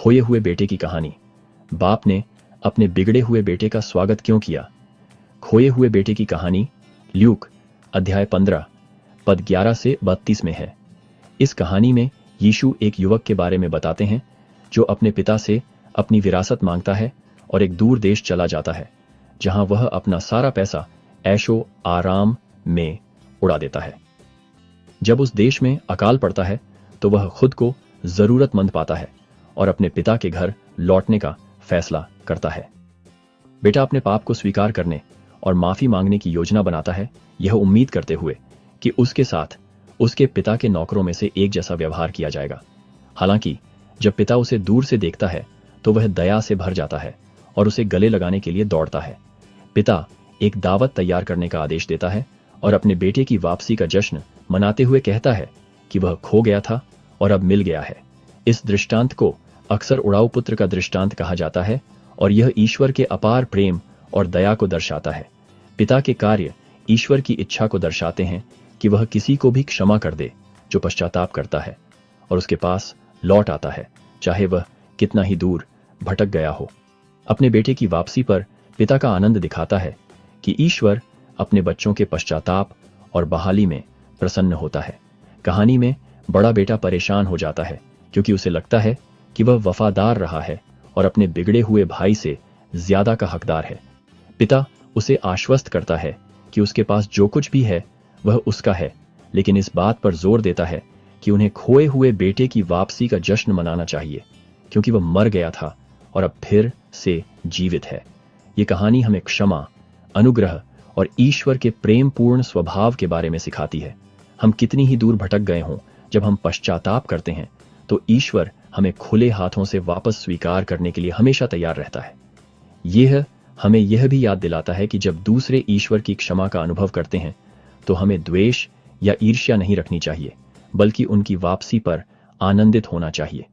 खोए हुए बेटे की कहानी। बाप ने अपने बिगड़े हुए बेटे का स्वागत क्यों किया? खोए हुए बेटे की कहानी ल्यूक अध्याय 15 पद 11 से 32 में है। इस कहानी में यीशु एक युवक के बारे में बताते हैं जो अपने पिता से अपनी विरासत मांगता है और एक दूर देश चला जाता है जहां वह अपना सारा पैसा ऐशो आराम में उड़ा देता है। जब उस देश में अकाल पड़ता है तो वह खुद को जरूरतमंद पाता है और अपने पिता के घर लौटने का फैसला करता है। बेटा अपने पाप को स्वीकार करने और माफी मांगने की योजना बनाता है, यह उम्मीद करते हुए कि उसके साथ उसके पिता के नौकरों में से एक जैसा व्यवहार किया जाएगा। हालांकि जब पिता उसे दूर से देखता है तो वह दया से भर जाता है और उसे गले लगाने के लिए दौड़ता है। पिता एक दावत तैयार करने का आदेश देता है और अपने बेटे की वापसी का जश्न मनाते हुए कहता है कि वह खो गया था और अब मिल गया है। इस दृष्टांत को अक्सर उड़ाऊ पुत्र का दृष्टांत कहा जाता है और यह ईश्वर के अपार प्रेम और दया को दर्शाता है। पिता के कार्य ईश्वर की इच्छा को दर्शाते हैं कि वह किसी को भी क्षमा कर दे जो पश्चाताप करता है और उसके पास लौट आता है, चाहे वह कितना ही दूर भटक गया हो। अपने बेटे की वापसी पर पिता का आनंद दिखाता है कि ईश्वर अपने बच्चों के पश्चाताप और बहाली में प्रसन्न होता है। कहानी में बड़ा बेटा परेशान हो जाता है क्योंकि उसे लगता है कि वह वफादार रहा है और अपने बिगड़े हुए भाई से ज्यादा का हकदार है। पिता उसे आश्वस्त करता है कि उसके पास जो कुछ भी है वह उसका है, लेकिन इस बात पर जोर देता है कि उन्हें खोए हुए बेटे की वापसी का जश्न मनाना चाहिए क्योंकि वह मर गया था और अब फिर से जीवित है। ये कहानी हमें क्षमा, अनुग्रह और ईश्वर के प्रेमपूर्ण स्वभाव के बारे में सिखाती है। हम कितनी ही दूर भटक गए हों, जब हम पश्चाताप करते हैं तो ईश्वर हमें खुले हाथों से वापस स्वीकार करने के लिए हमेशा तैयार रहता है। यह हमें यह भी याद दिलाता है कि जब दूसरे ईश्वर की क्षमा का अनुभव करते हैं तो हमें द्वेष या ईर्ष्या नहीं रखनी चाहिए, बल्कि उनकी वापसी पर आनंदित होना चाहिए।